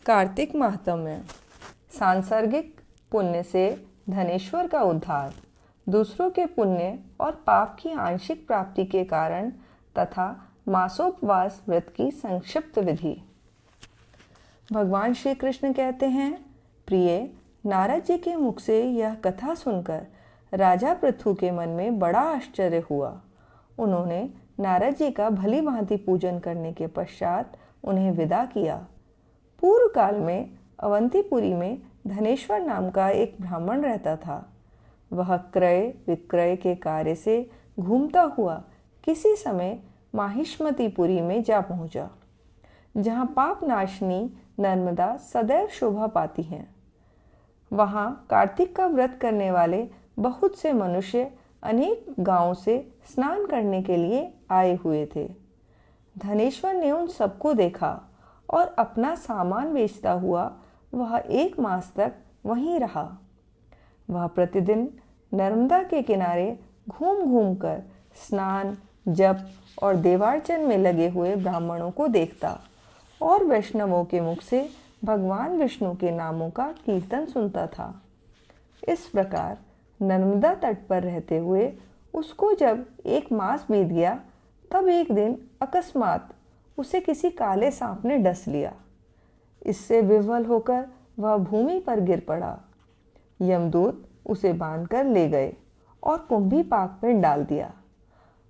कार्तिक माहात्म्य। सांसर्गिक पुण्य से धनेश्वर का उद्धार, दूसरों के पुण्य और पाप की आंशिक प्राप्ति के कारण तथा मासोपवास व्रत की संक्षिप्त विधि। भगवान श्री कृष्ण कहते हैं, प्रिय, नारद जी के मुख से यह कथा सुनकर राजा पृथु के मन में बड़ा आश्चर्य हुआ। उन्होंने नारद जी का भली भांति पूजन करने के पश्चात उन्हें विदा किया। पूर्व काल में अवंतीपुरी में धनेश्वर नाम का एक ब्राह्मण रहता था। वह क्रय विक्रय के कार्य से घूमता हुआ किसी समय माहिष्मतीपुरी में जा पहुंचा, जहां पाप नाशनी नर्मदा सदैव शोभा पाती हैं। वहां कार्तिक का व्रत करने वाले बहुत से मनुष्य अनेक गांवों से स्नान करने के लिए आए हुए थे। धनेश्वर ने उन सबको देखा और अपना सामान बेचता हुआ वह 1 मास तक वहीं रहा। वह प्रतिदिन नर्मदा के किनारे घूम घूम कर स्नान, जप और देवार्चन में लगे हुए ब्राह्मणों को देखता और वैष्णवों के मुख से भगवान विष्णु के नामों का कीर्तन सुनता था। इस प्रकार नर्मदा तट पर रहते हुए उसको जब 1 मास बीत गया, तब एक दिन अकस्मात उसे किसी काले सांप ने डस लिया। इससे विह्वल होकर वह भूमि पर गिर पड़ा। यमदूत उसे बांधकर ले गए और कुंभी पाक में डाल दिया।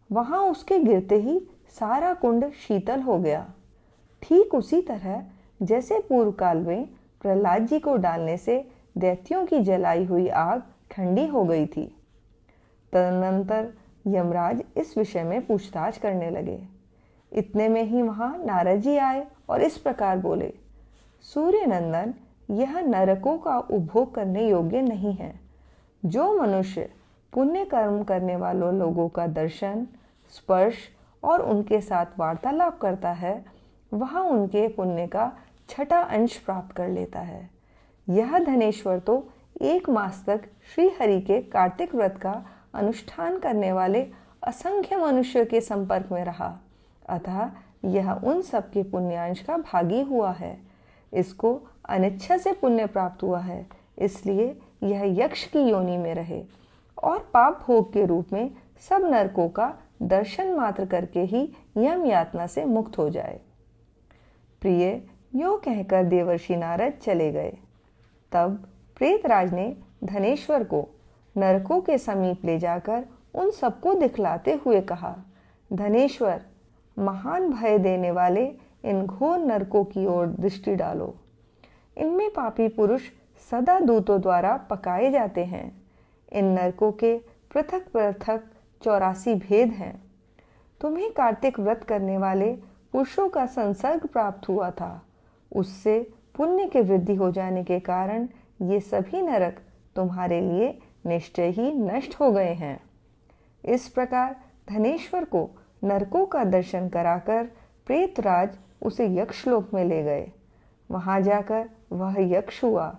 वहां उसके गिरते ही सारा कुंड शीतल हो गया, ठीक उसी तरह जैसे पूर्व काल में प्रहलाद जी को डालने से दैत्यों की जलाई हुई आग ठंडी हो गई थी। तदनंतर यमराज इस विषय में पूछताछ करने लगे। इतने में ही वहां नारद जी आए और इस प्रकार बोले, सूर्य नंदन, यह नरकों का उपभोग करने योग्य नहीं है। जो मनुष्य पुण्य कर्म करने वालों लोगों का दर्शन, स्पर्श और उनके साथ वार्तालाप करता है, वह उनके पुण्य का 6वां अंश प्राप्त कर लेता है। यह धनेश्वर तो 1 मास तक श्री हरि के कार्तिक व्रत का अनुष्ठान करने वाले असंख्य मनुष्यों के संपर्क में रहा, अतः यह उन सबके पुण्यांश का भागी हुआ है। इसको अनिच्छा से पुण्य प्राप्त हुआ है, इसलिए यह यक्ष की योनि में रहे और पाप भोग के रूप में सब नरकों का दर्शन मात्र करके ही यम यातना से मुक्त हो जाए। प्रिय, यो कहकर देवर्षि नारद चले गए। तब प्रेतराज ने धनेश्वर को नरकों के समीप ले जाकर उन सबको दिखलाते हुए कहा, धनेश्वर, महान भय देने वाले इन घोर नरकों की ओर दृष्टि डालो। इनमें पापी पुरुष सदा दूतों द्वारा पकाए जाते हैं। इन नरकों के पृथक पृथक 84 भेद हैं। तुम्हें कार्तिक व्रत करने वाले पुरुषों का संसर्ग प्राप्त हुआ था। उससे पुण्य की वृद्धि हो जाने के कारण ये सभी नरक तुम्हारे लिए निश्चय ही नष्ट हो गए हैं। इस प्रकार धनेश्वर को नरकों का दर्शन कराकर प्रेतराज उसे यक्षलोक में ले गए। वहां जाकर वह यक्ष हुआ।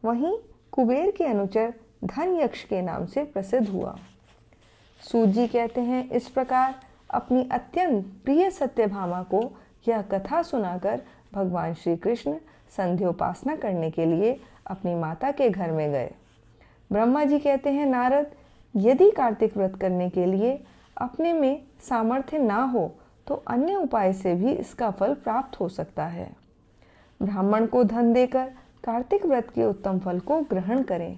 वहीं कुबेर के अनुचर धन यक्ष के नाम से प्रसिद्ध हुआ। सूत जी कहते हैं, इस प्रकार अपनी अत्यंत प्रिय सत्यभामा को यह कथा सुनाकर भगवान श्री कृष्ण संध्योपासना करने के लिए अपनी माता के घर में गए। ब्रह्मा जी कहते हैं, नारद, यदि कार्तिक व्रत करने के लिए अपने में सामर्थ्य ना हो तो अन्य उपाय से भी इसका फल प्राप्त हो सकता है। ब्राह्मण को धन देकर कार्तिक व्रत के उत्तम फल को ग्रहण करें।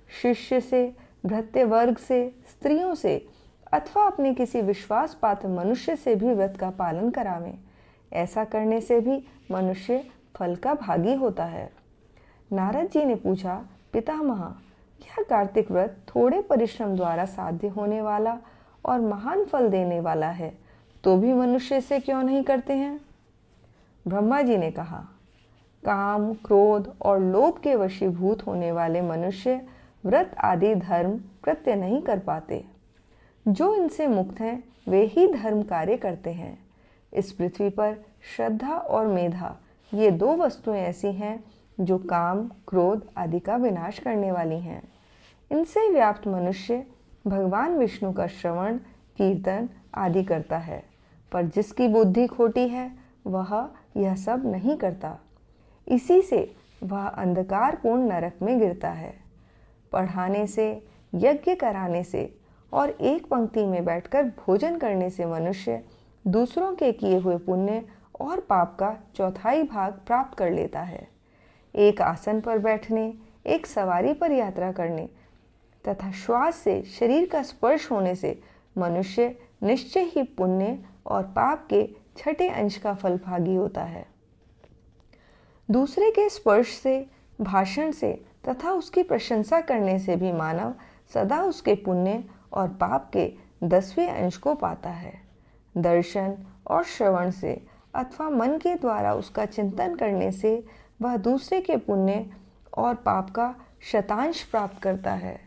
शिष्य से, भृत्य वर्ग से, स्त्रियों से अथवा अपने किसी विश्वास पात्र मनुष्य से भी व्रत का पालन करावें। ऐसा करने से भी मनुष्य फल का भागी होता है। नारद जी ने पूछा, पितामह, यह कार्तिक व्रत थोड़े परिश्रम द्वारा साध्य होने वाला और महान फल देने वाला है, तो भी मनुष्य इसे क्यों नहीं करते हैं? ब्रह्मा जी ने कहा, काम, क्रोध और लोभ के वशीभूत होने वाले मनुष्य व्रत आदि धर्म कृत्य नहीं कर पाते। जो इनसे मुक्त हैं वे ही धर्म कार्य करते हैं। इस पृथ्वी पर श्रद्धा और मेधा, ये 2 वस्तुएं ऐसी हैं जो काम, क्रोध आदि का विनाश करने वाली हैं। इनसे व्याप्त मनुष्य भगवान विष्णु का श्रवण, कीर्तन आदि करता है, पर जिसकी बुद्धि खोटी है वह यह सब नहीं करता। इसी से वह अंधकारपूर्ण नरक में गिरता है। पढ़ाने से, यज्ञ कराने से और एक पंक्ति में बैठकर भोजन करने से मनुष्य दूसरों के किए हुए पुण्य और पाप का चौथाई भाग प्राप्त कर लेता है। एक आसन पर बैठने, एक सवारी पर यात्रा करने तथा श्वास से शरीर का स्पर्श होने से मनुष्य निश्चय ही पुण्य और पाप के छठे अंश का फलभागी होता है। दूसरे के स्पर्श से, भाषण से तथा उसकी प्रशंसा करने से भी मानव सदा उसके पुण्य और पाप के 10वें अंश को पाता है। दर्शन और श्रवण से अथवा मन के द्वारा उसका चिंतन करने से वह दूसरे के पुण्य और पाप का शतांश प्राप्त करता है।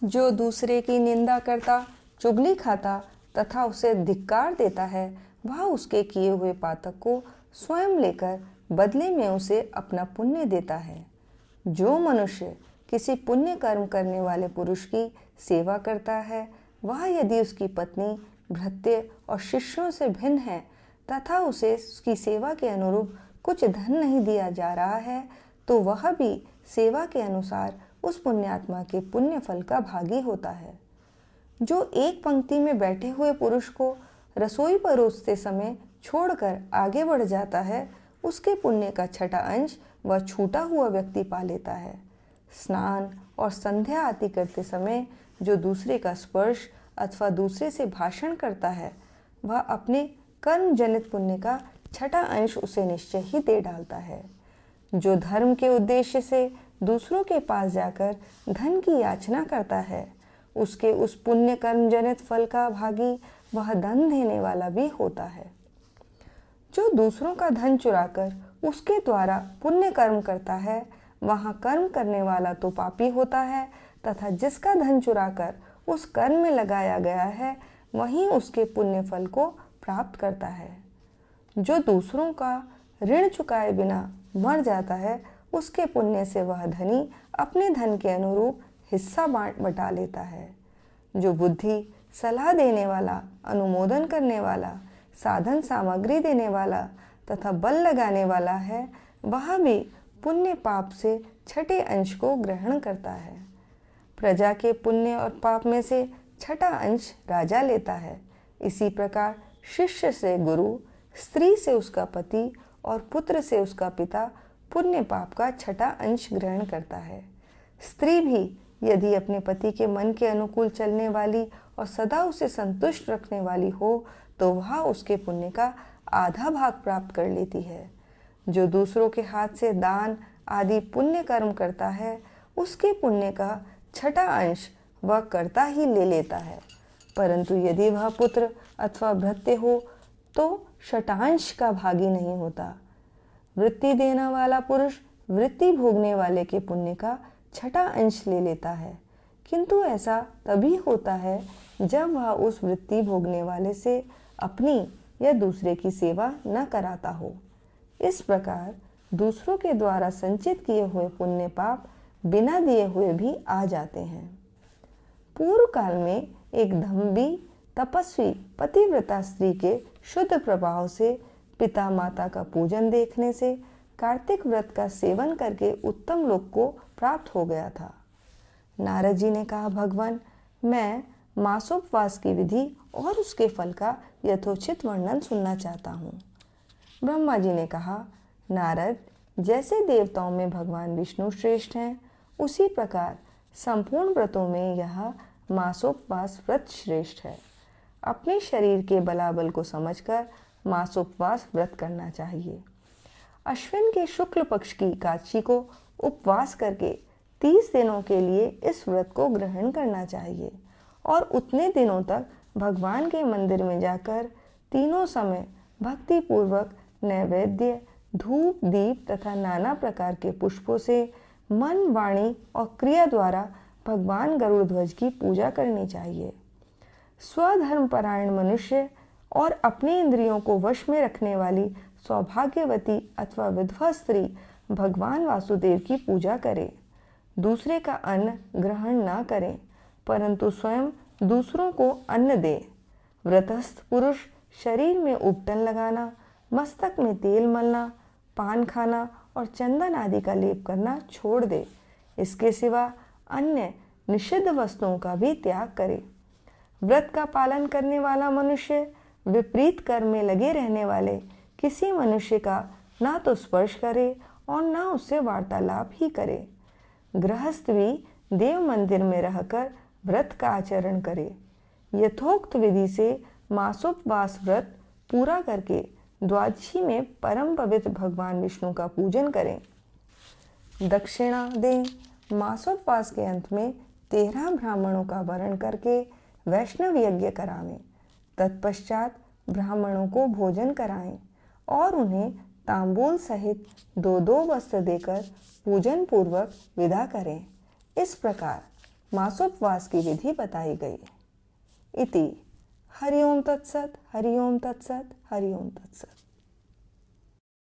जो दूसरे की निंदा करता, चुगली खाता तथा उसे धिक्कार देता है, वह उसके किए हुए पातक को स्वयं लेकर बदले में उसे अपना पुण्य देता है। जो मनुष्य किसी पुण्य कर्म करने वाले पुरुष की सेवा करता है, वह यदि उसकी पत्नी, भृत्य और शिष्यों से भिन्न है तथा उसे उसकी सेवा के अनुरूप कुछ धन नहीं दिया जा रहा है, तो वह भी सेवा के अनुसार उस पुण्यात्मा के पुण्य फल का भागी होता है। जो एक पंक्ति में बैठे हुए पुरुष को रसोई परोसते समय छोड़कर आगे बढ़ जाता है, उसके पुण्य का छठा अंश वह छूटा हुआ व्यक्ति पा लेता है। स्नान और संध्या आदि करते समय जो दूसरे का स्पर्श अथवा दूसरे से भाषण करता है, वह अपने कर्म जनित पुण्य का छठा अंश उसे निश्चय ही दे डालता है। जो धर्म के उद्देश्य से दूसरों के पास जाकर धन की याचना करता है, उसके उस पुण्य कर्म जनित फल का भागी वह धन देने वाला भी होता है। जो दूसरों का धन चुराकर उसके द्वारा पुण्य कर्म करता है, वहाँ कर्म करने वाला तो पापी होता है तथा जिसका धन चुराकर उस कर्म में लगाया गया है, वहीं उसके पुण्य फल को प्राप्त करता है। जो दूसरों का ऋण चुकाए बिना मर जाता है, उसके पुण्य से वह धनी अपने धन के अनुरूप हिस्सा बटा लेता है। जो बुद्धि, सलाह देने वाला, अनुमोदन करने वाला, साधन सामग्री देने वाला तथा बल लगाने वाला है, वह भी पुण्य पाप से छठे अंश को ग्रहण करता है। प्रजा के पुण्य और पाप में से छठा अंश राजा लेता है। इसी प्रकार शिष्य से गुरु, स्त्री से उसका पति और पुत्र से उसका पिता पुण्य पाप का छठा अंश ग्रहण करता है। स्त्री भी यदि अपने पति के मन के अनुकूल चलने वाली और सदा उसे संतुष्ट रखने वाली हो, तो वह उसके पुण्य का आधा भाग प्राप्त कर लेती है। जो दूसरों के हाथ से दान आदि पुण्य कर्म करता है, उसके पुण्य का छठा अंश वह करता ही ले लेता है। परंतु यदि वह पुत्र अथवा भृत्य हो तो शतांश का भागी नहीं होता। वृत्ति देने वाला पुरुष वृत्ति भोगने वाले के पुण्य का छठा अंश ले लेता है, किंतु ऐसा तभी होता है जब वह उस वृत्ति भोगने वाले से अपनी या दूसरे की सेवा न कराता हो। इस प्रकार दूसरों के द्वारा संचित किए हुए पुण्य पाप बिना दिए हुए भी आ जाते हैं। पूर्व काल में एक धम्बी तपस्वी पतिव्रता स्त्री के शुद्ध प्रभाव से पिता माता का पूजन देखने से कार्तिक व्रत का सेवन करके उत्तम लोक को प्राप्त हो गया था। नारद जी ने कहा, भगवान, मैं मासोपवास की विधि और उसके फल का यथोचित वर्णन सुनना चाहता हूँ। ब्रह्मा जी ने कहा, नारद, जैसे देवताओं में भगवान विष्णु श्रेष्ठ हैं, उसी प्रकार संपूर्ण व्रतों में यह मासोपवास व्रत श्रेष्ठ है। अपने शरीर के बलाबल को समझकर मासोपवास व्रत करना चाहिए। अश्विन के शुक्ल पक्ष की एकादशी को उपवास करके 30 दिनों के लिए इस व्रत को ग्रहण करना चाहिए और उतने दिनों तक भगवान के मंदिर में जाकर तीनों समय भक्ति पूर्वक नैवेद्य, धूप, दीप तथा नाना प्रकार के पुष्पों से मन, वाणी और क्रिया द्वारा भगवान गरुड़ ध्वज की पूजा करनी चाहिए। स्वधर्म परायण मनुष्य और अपनी इंद्रियों को वश में रखने वाली सौभाग्यवती अथवा विधवा स्त्री भगवान वासुदेव की पूजा करे। दूसरे का अन्न ग्रहण न करें, परंतु स्वयं दूसरों को अन्न दे। व्रतस्थ पुरुष शरीर में उपटन लगाना, मस्तक में तेल मलना, पान खाना और चंदन आदि का लेप करना छोड़ दे। इसके सिवा अन्य निषिद्ध वस्तुओं का भी त्याग करे। व्रत का पालन करने वाला मनुष्य विपरीत कर्म में लगे रहने वाले किसी मनुष्य का ना तो स्पर्श करे और ना उससे वार्तालाप ही करे। गृहस्थ भी देव मंदिर में रहकर व्रत का आचरण करे। यथोक्त विधि से मासोपवास व्रत पूरा करके द्वादशी में परम पवित्र भगवान विष्णु का पूजन करें। दक्षिणा दें। मासोपवास के अंत में 13 ब्राह्मणों का वरण करके वैष्णव यज्ञ करावें। तत्पश्चात ब्राह्मणों को भोजन कराएं और उन्हें तांबूल सहित 2-2 वस्त्र देकर पूजन पूर्वक विदा करें। इस प्रकार मासोपवास की विधि बताई गई। इति हरि ओम तत्सत, हरि ओम तत्सत, हरि ओम तत्सत।